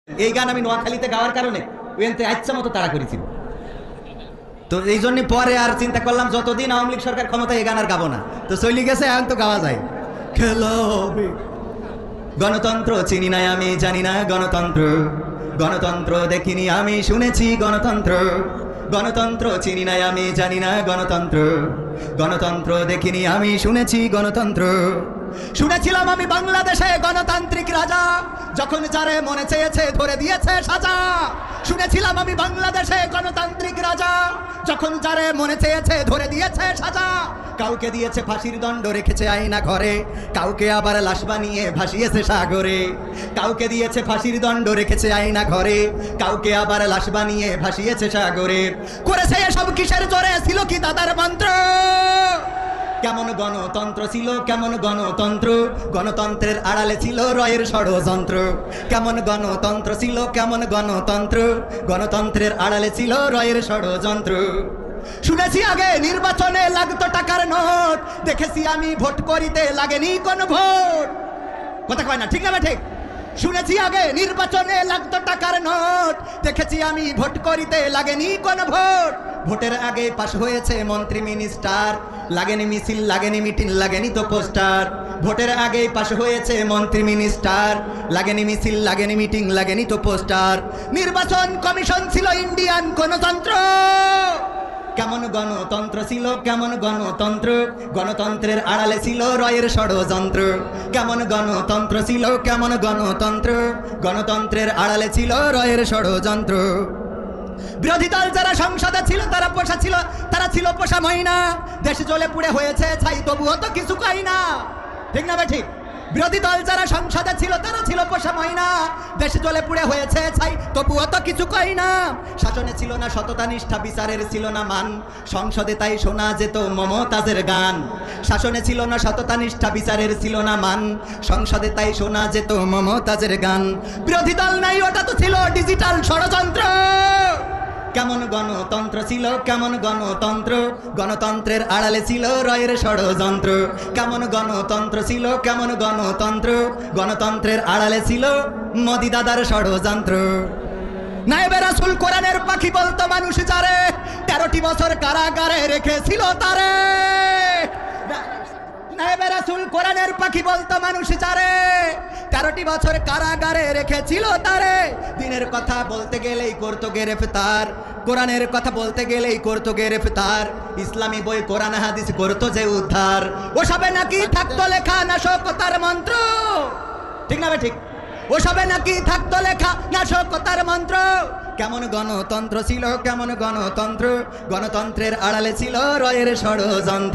এই গান আমি নোয়াখালীতে গাওয়ার কারণে ওইতে ইচ্ছা মতো তাড়া করেছিল। তো এই জন্য পরে আর চিন্তা করলাম যতদিন আওয়ামী লীগ সরকার ক্ষমতা এই গান আর গাবো না। তো চলে গেছে, এখন তো গাওয়া যায়। খেলা হবে গণতন্ত্র চিনি না আমি, জানি না গণতন্ত্র, গণতন্ত্র দেখিনি আমি, শুনেছি গণতন্ত্র, গণতন্ত্র চিনি না আমি, জানি না গণতন্ত্র, গণতন্ত্র দেখিনি আমি, শুনেছি গণতন্ত্র। শুনেছিলাম আমি বাংলাদেশে গণতান্ত্রিক রাজা, যখন যারে মনে চেয়েছে ধরে দিয়েছে সাজা। শুনেছিলাম আমি বাংলাদেশে গণতান্ত্রিক রাজা, যখন যারে মনে চেয়েছে ধরে দিয়েছে সাজা। কাউকে দিয়েছে ফাঁসির দণ্ড, রেখেছে আয়না ঘরে, কাউকে আবার লাশ বানিয়ে ভাসিয়েছে সাগরে। কাউকে দিয়েছে ফাঁসির দণ্ড, রেখেছে আয়না ঘরে, কাউকে আবার লাশ বানিয়ে ভাসিয়েছে সাগরে। করেছে এসব কিসের জোরে, ছিল কি দাদার মন্ত্র? কেমন গণতন্ত্র ছিল, কেমন গণতন্ত্র, গণতন্ত্রের আড়ালে ছিল রয়ের ষড়যন্ত্র। কেমন গণতন্ত্র ছিল, কেমন গণতন্ত্র, গণতন্ত্রের আড়ালে ছিল রয়ের ষড়যন্ত্র। শুনেছি আগে নির্বাচনে লাগতো টাকার নোট, দেখেছি আমি ভোট করিতে লাগেনি কোন ভোট। কথা কয় না, ঠিক না ঠিক? শুনেছি আগে নির্বাচনে লাগতো টাকার নোট, দেখেছি আমি ভোট করিতে লাগেনি কোন ভোট। ভোটের আগে পাশ হয়েছে মন্ত্রী মিনিস্টার, লাগেনি মিছিল, লাগেনি মিটিং, লাগেনি তো পোস্টার। ভোটের আগে পাশ হয়েছে মন্ত্রী মিনিস্টার, লাগেনি মিছিল, লাগেনি মিটিং, লাগেনি তো পোস্টার। নির্বাচন কমিশন ছিল ইন্ডিয়ান গণতন্ত্র। কেমন গণতন্ত্র ছিল, কেমন গণতন্ত্র, গণতন্ত্রের আড়ালে ছিল রয়ের ষড়যন্ত্র। কেমন গণতন্ত্র ছিল, কেমন গণতন্ত্র, গণতন্ত্রের আড়ালে ছিল রয়ের ষড়যন্ত্র। বিরোধী দল যারা সংসদে ছিল তারা পোষা ছিল, তারা ছিল পোষা ময়না। দেশ জ্বলে পুড়ে হয়েছে ছাই, তবুও তো কিছু কই না, ঠিক না ঠিক? বিরোধী দল যারা সংসদে ছিল তারা ছিল পোষা ময়না, দেশ জ্বলে পুড়ে হয়েছে ছাই, তবুও তো কিছু কই না। শাসনে ছিল না সততা নিষ্ঠা, বিচারের ছিল না মান, সংসদে তাই শোনা যেত মমতাজের গান। শাসনে ছিল না সততা নিষ্ঠা, বিচারের ছিল না মান, সংসদে তাই শোনা যেত মমতাজের গান। বিরোধী দল নাই, ওটা তো ছিল ডিজিটাল ষড়যন্ত্র। কেমন গণতন্ত্র ছিল, কেমন গণতন্ত্র, গণতন্ত্রের আড়ালে ছিল রয়ের ষড়যন্ত্র। কেমন গণতন্ত্র ছিল, কেমন গণতন্ত্র, গণতন্ত্রের আড়ালে ছিল মোদি দাদার ষড়যন্ত্র। নায়েবে রাসূল কোরআনের পাখি বলতো মানুষ যারে, 13টি বছর কারাগারে রেখেছিল তারে। নায়েবে রাসূল কোরআনের পাখি বলতো মানুষ যারে, 13টি বছর কারাগারে রেখেছিল তারে। দিনের কথা বলতে গেলেই করতো গ্রেফতার, কোরআনের কথা বলতে গেলেই করতো গ্রেফতার, ইসলামী বই কোরআন হাদিস করতো যে উদ্ধার। ওসবে নাকি থাকতো লেখা নাশকতার মন্ত্র, ঠিক না ঠিক? ওসবে নাকি থাকতো লেখা নাশকতার মন্ত্র। কেমন গণতন্ত্র ছিল, কেমন গণতন্ত্র, গণতন্ত্রের আড়ালে ছিল রয়ের ষড়যন্ত্র।